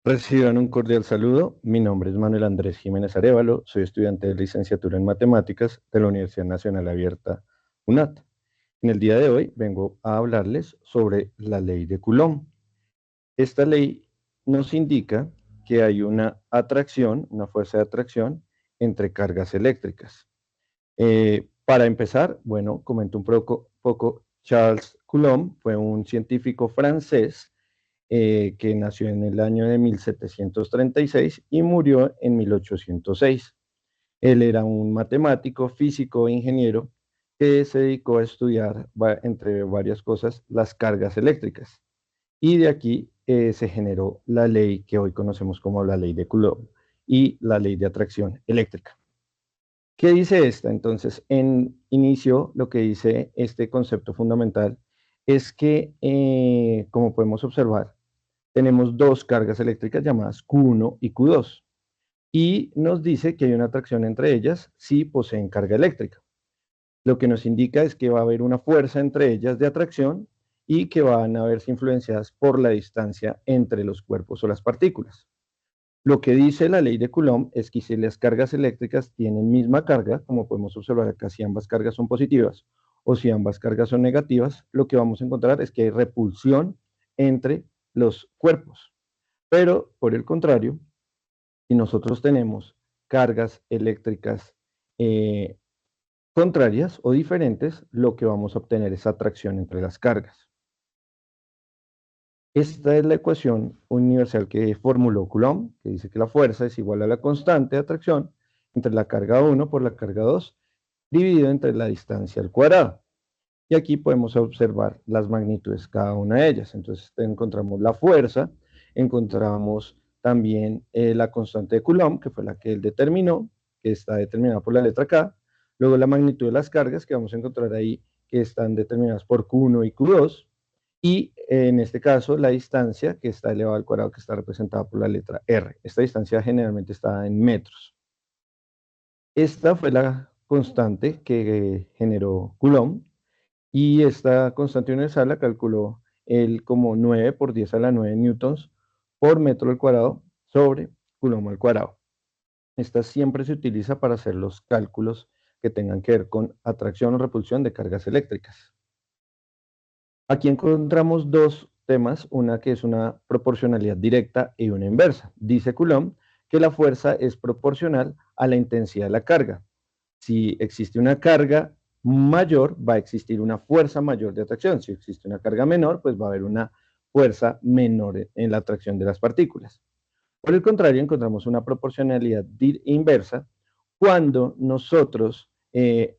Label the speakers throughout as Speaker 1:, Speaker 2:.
Speaker 1: Reciban un cordial saludo. Mi nombre es Manuel Andrés Jiménez Arévalo. Soy estudiante de licenciatura en matemáticas de la Universidad Nacional Abierta, UNAT. En el día de hoy vengo a hablarles sobre la ley de Coulomb. Esta ley nos indica que hay una atracción, una fuerza de atracción entre cargas eléctricas. Para empezar, bueno, comento un poco. Charles Coulomb fue un científico francés que nació en el año de 1736 y murió en 1806. Él era un matemático, físico e ingeniero que se dedicó a estudiar, entre varias cosas, las cargas eléctricas. Y de aquí se generó la ley que hoy conocemos como la ley de Coulomb y la ley de atracción eléctrica. ¿Qué dice esta? Entonces, en inicio, lo que dice este concepto fundamental es que, como podemos observar, tenemos dos cargas eléctricas llamadas Q1 y Q2. Y nos dice que hay una atracción entre ellas si poseen carga eléctrica. Lo que nos indica es que va a haber una fuerza entre ellas de atracción y que van a verse influenciadas por la distancia entre los cuerpos o las partículas. Lo que dice la ley de Coulomb es que si las cargas eléctricas tienen misma carga, como podemos observar acá, si ambas cargas son positivas o si ambas cargas son negativas, lo que vamos a encontrar es que hay repulsión entre los cuerpos. Pero, por el contrario, si nosotros tenemos cargas eléctricas eh, contrarias o diferentes, lo que vamos a obtener es atracción entre las cargas. Esta es la ecuación universal que formuló Coulomb, que dice que la fuerza es igual a la constante de atracción entre la carga 1 por la carga 2, dividido entre la distancia al cuadrado. Y aquí podemos observar las magnitudes de cada una de ellas. Entonces encontramos la fuerza, encontramos también la constante de Coulomb, que fue la que él determinó, que está determinada por la letra K. Luego la magnitud de las cargas, que vamos a encontrar ahí, que están determinadas por Q1 y Q2. Y en este caso la distancia, que está elevada al cuadrado, que está representada por la letra R. Esta distancia generalmente está en metros. Esta fue la constante que generó Coulomb. Y esta constante universal la calculó él como 9 por 10 a la 9 newtons por metro al cuadrado sobre Coulomb al cuadrado. Esta siempre se utiliza para hacer los cálculos que tengan que ver con atracción o repulsión de cargas eléctricas. Aquí encontramos dos temas, una que es una proporcionalidad directa y una inversa. Dice Coulomb que la fuerza es proporcional a la intensidad de la carga. Si existe una carga mayor, va a existir una fuerza mayor de atracción. Si existe una carga menor, pues va a haber una fuerza menor en la atracción de las partículas. Por el contrario, encontramos una proporcionalidad inversa cuando nosotros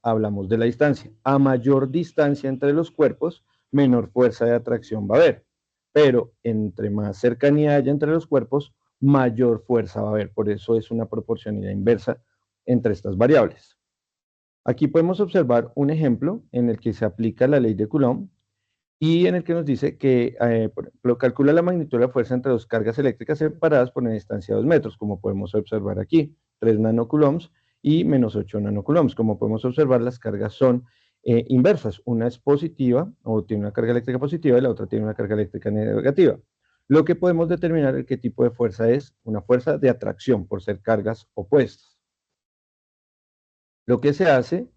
Speaker 1: hablamos de la distancia. A mayor distancia entre los cuerpos, menor fuerza de atracción va a haber. Pero entre más cercanía haya entre los cuerpos, mayor fuerza va a haber. Por eso es una proporcionalidad inversa entre estas variables. Aquí podemos observar un ejemplo en el que se aplica la ley de Coulomb y en el que nos dice que, por ejemplo, calcula la magnitud de la fuerza entre dos cargas eléctricas separadas por una distancia de 2 metros, como podemos observar aquí, 3 nanocoulombs y menos 8 nanocoulombs. Como podemos observar, las cargas son inversas. Una es positiva o tiene una carga eléctrica positiva y la otra tiene una carga eléctrica negativa. Lo que podemos determinar es qué tipo de fuerza es una fuerza de atracción por ser cargas opuestas. Lo que se hace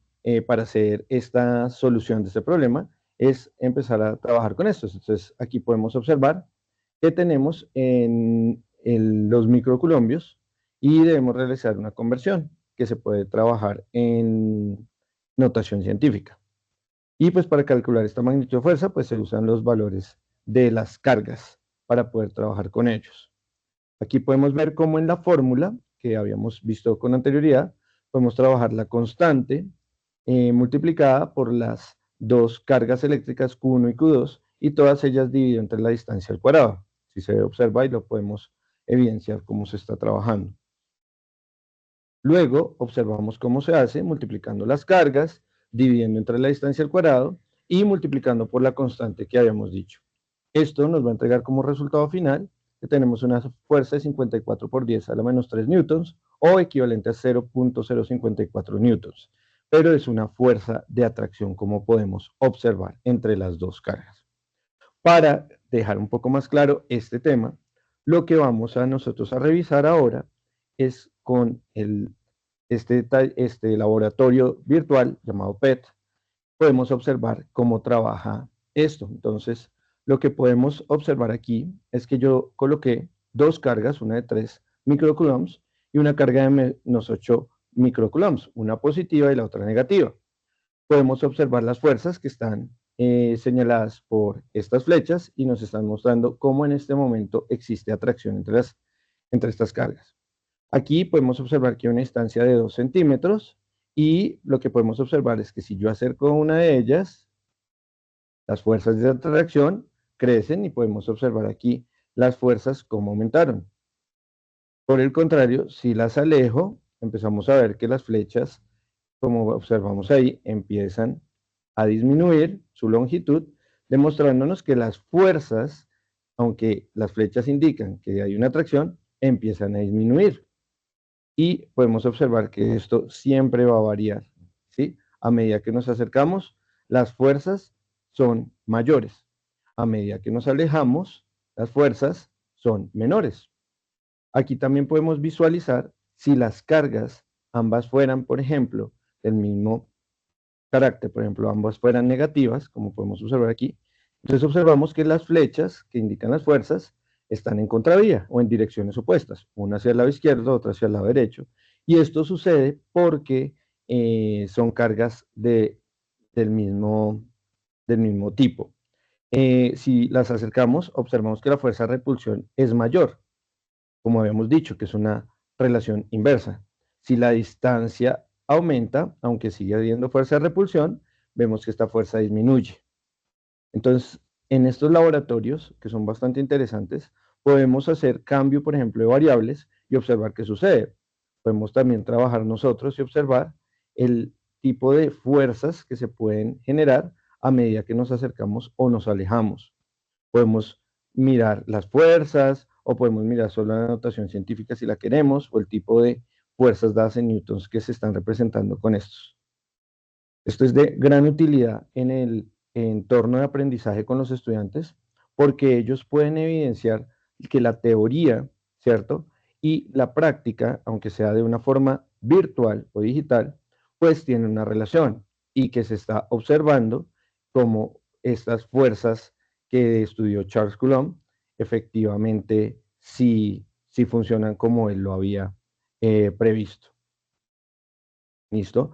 Speaker 1: para hacer esta solución de este problema es empezar a trabajar con esto. Entonces, aquí podemos observar que tenemos en los microcoulombios y debemos realizar una conversión que se puede trabajar en notación científica. Y pues para calcular esta magnitud de fuerza, pues se usan los valores de las cargas para poder trabajar con ellos. Aquí podemos ver cómo en la fórmula que habíamos visto con anterioridad, podemos trabajar la constante multiplicada por las dos cargas eléctricas Q1 y Q2 y todas ellas divididas entre la distancia al cuadrado. Si se observa y lo podemos evidenciar cómo se está trabajando. Luego observamos cómo se hace multiplicando las cargas, dividiendo entre la distancia al cuadrado y multiplicando por la constante que habíamos dicho. Esto nos va a entregar como resultado final que tenemos una fuerza de 54 por 10 a la menos 3 newtons o equivalente a 0.054 newtons, pero es una fuerza de atracción como podemos observar entre las dos cargas. Para dejar un poco más claro este tema, Lo que vamos a nosotros a revisar ahora es con este laboratorio virtual llamado PET, podemos observar cómo trabaja esto. Entonces, lo que podemos observar aquí es que yo coloqué dos cargas, una de 3 microcoulombs y una carga de menos 8 microcoulombs, una positiva y la otra negativa. Podemos observar las fuerzas que están señaladas por estas flechas y nos están mostrando cómo en este momento existe atracción entre estas cargas. Aquí podemos observar que hay una distancia de 2 centímetros y lo que podemos observar es que si yo acerco una de ellas, las fuerzas de atracción crecen y podemos observar aquí las fuerzas cómo aumentaron. Por el contrario, si las alejo, empezamos a ver que las flechas, como observamos ahí, empiezan a disminuir su longitud, demostrándonos que las fuerzas, aunque las flechas indican que hay una atracción, empiezan a disminuir. Y podemos observar que esto siempre va a variar, ¿sí? A medida que nos acercamos, las fuerzas son mayores. A medida que nos alejamos, las fuerzas son menores. Aquí también podemos visualizar si las cargas ambas fueran, por ejemplo, del mismo carácter, por ejemplo, ambas fueran negativas, como podemos observar aquí, entonces observamos que las flechas que indican las fuerzas están en contravía o en direcciones opuestas, una hacia el lado izquierdo, otra hacia el lado derecho. Y esto sucede porque son cargas del mismo tipo. Si las acercamos, observamos que la fuerza de repulsión es mayor, como habíamos dicho, que es una relación inversa. Si la distancia aumenta, aunque sigue habiendo fuerza de repulsión, vemos que esta fuerza disminuye. Entonces, en estos laboratorios, que son bastante interesantes, podemos hacer cambio, por ejemplo, de variables y observar qué sucede. Podemos también trabajar nosotros y observar el tipo de fuerzas que se pueden generar a medida que nos acercamos o nos alejamos. Podemos mirar las fuerzas o podemos mirar solo la notación científica si la queremos o el tipo de fuerzas dadas en newtons que se están representando con estos. Esto es de gran utilidad en el entorno de aprendizaje con los estudiantes porque ellos pueden evidenciar que la teoría, ¿cierto? Y la práctica, aunque sea de una forma virtual o digital, pues tienen una relación y que se está observando cómo estas fuerzas que estudió Charles Coulomb efectivamente sí funcionan como él lo había previsto. ¿Listo?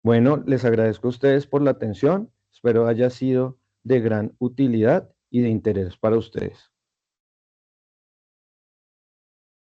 Speaker 1: Bueno, les agradezco a ustedes por la atención. Espero haya sido de gran utilidad y de interés para ustedes.